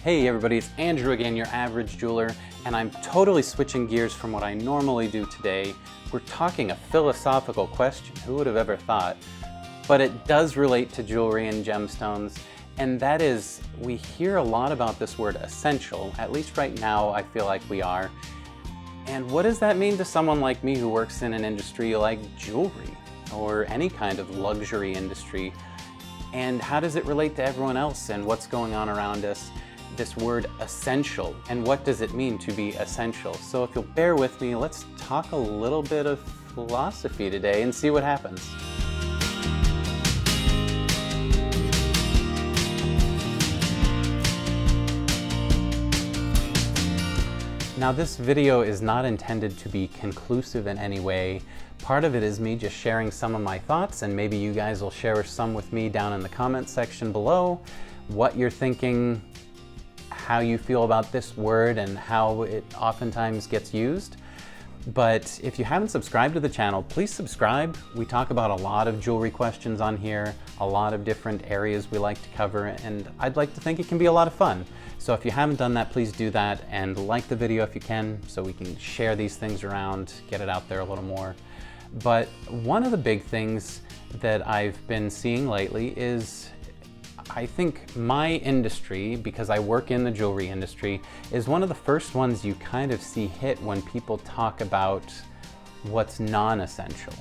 Hey everybody, it's Andrew again, your average jeweler, and I'm totally switching gears from what I normally do today. We're talking a philosophical question, who would have ever thought? But it does relate to jewelry and gemstones, and that is, we hear a lot about this word essential, at least right now I feel like we are. And what does that mean to someone like me who works in an industry like jewelry, or any kind of luxury industry? And how does it relate to everyone else and what's going on around us? This word essential, and what does it mean to be essential? So if you'll bear with me, let's talk a little bit of philosophy today and see what happens. Now this video is not intended to be conclusive in any way. Part of it is me just sharing some of my thoughts, and maybe you guys will share some with me down in the comments section below, what you're thinking, how you feel about this word and how it oftentimes gets used. But if you haven't subscribed to the channel, please subscribe. We talk about a lot of jewelry questions on here, a lot of different areas we like to cover, and I'd like to think it can be a lot of fun. So if you haven't done that, please do that and like the video if you can, so we can share these things around, get it out there a little more. But one of the big things that I've been seeing lately is, I think my industry, because I work in the jewelry industry, is one of the first ones you kind of see hit when people talk about what's non-essential.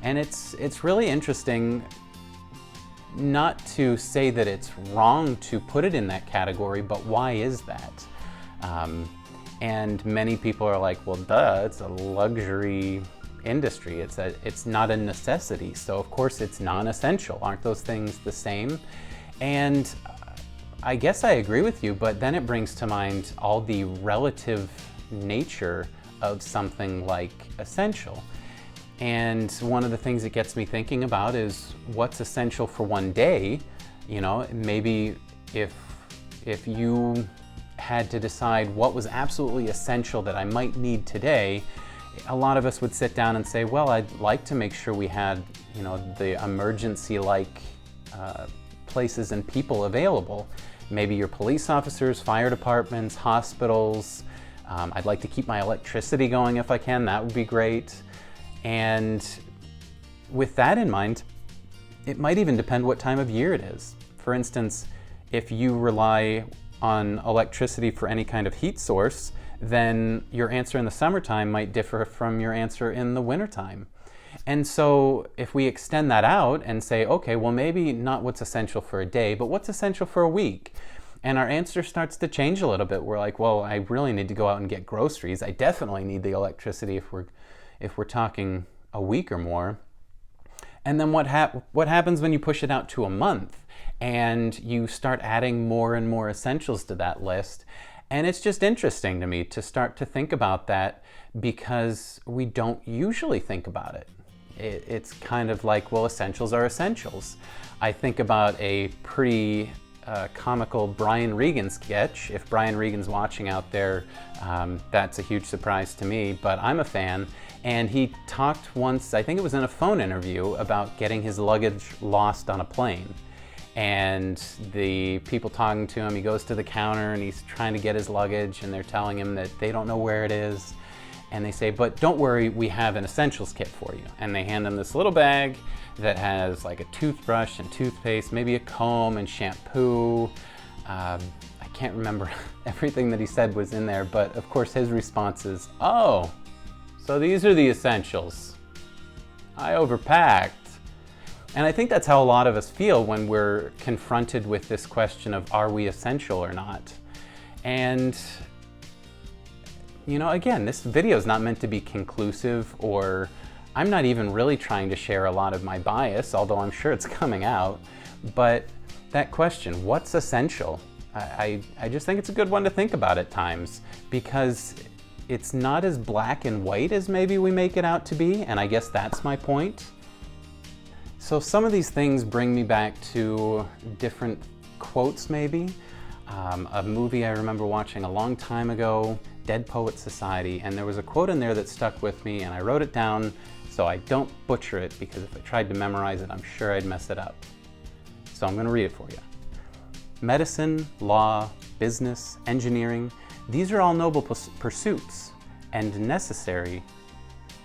And it's really interesting, not to say that it's wrong to put it in that category, but why is that? And many people are like, well, duh, it's a luxury industry. It's not a necessity, so of course it's non-essential. Aren't those things the same? And I guess I agree with you, but then it brings to mind all the relative nature of something like essential. And one of the things that gets me thinking about is what's essential for one day. You know, maybe if you had to decide what was absolutely essential that I might need today, a lot of us would sit down and say, well, I'd like to make sure we had, you know, the emergency-like places and people available. Maybe your police officers, fire departments, hospitals. I'd like to keep my electricity going if I can, that would be great. And with that in mind, it might even depend what time of year it is. For instance, if you rely on electricity for any kind of heat source, then your answer in the summertime might differ from your answer in the wintertime. And so if we extend that out and say, okay, well, maybe not what's essential for a day, but what's essential for a week? And our answer starts to change a little bit. We're like, well, I really need to go out and get groceries. I definitely need the electricity if we're talking a week or more. And then what happens when you push it out to a month and you start adding more and more essentials to that list? And it's just interesting to me to start to think about that, because we don't usually think about it. It's kind of like, well, essentials are essentials. I think about a pretty comical Brian Regan sketch. If Brian Regan's watching out there, that's a huge surprise to me, but I'm a fan. And he talked once, I think it was in a phone interview, about getting his luggage lost on a plane. And the people talking to him, he goes to the counter and he's trying to get his luggage, and they're telling him that they don't know where it is. And they say, but don't worry, we have an essentials kit for you. And they hand him this little bag that has like a toothbrush and toothpaste, maybe a comb and shampoo. I can't remember everything that he said was in there, but of course his response is, oh, so these are the essentials. I overpacked. And I think that's how a lot of us feel when we're confronted with this question of, are we essential or not? And you know, again, this video is not meant to be conclusive, or I'm not even really trying to share a lot of my bias, although I'm sure it's coming out. But that question, what's essential? I just think it's a good one to think about at times, because it's not as black and white as maybe we make it out to be, and I guess that's my point. So some of these things bring me back to different quotes maybe. A movie I remember watching a long time ago, Dead Poets Society, and there was a quote in there that stuck with me, and I wrote it down so I don't butcher it, because if I tried to memorize it, I'm sure I'd mess it up. So I'm going to read it for you. Medicine, law, business, engineering, these are all noble pursuits and necessary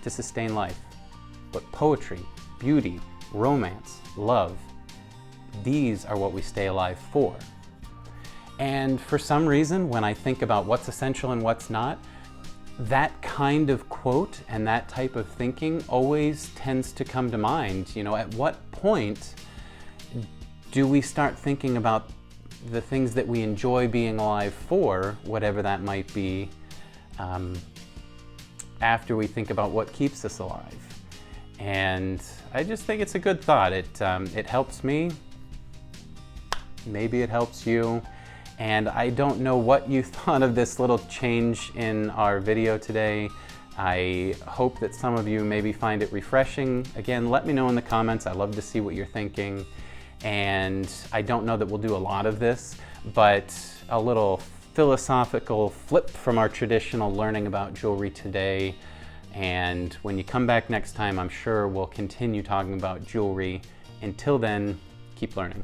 to sustain life. But poetry, beauty, romance, love, these are what we stay alive for. And for some reason, when I think about what's essential and what's not, that kind of quote and that type of thinking always tends to come to mind. You know, at what point do we start thinking about the things that we enjoy being alive for, whatever that might be, after we think about what keeps us alive? And I just think it's a good thought. It helps me. Maybe it helps you. And I don't know what you thought of this little change in our video today. I hope that some of you maybe find it refreshing. Again, let me know in the comments. I love to see what you're thinking. And I don't know that we'll do a lot of this, but a little philosophical flip from our traditional learning about jewelry today. And when you come back next time, I'm sure we'll continue talking about jewelry. Until then, keep learning.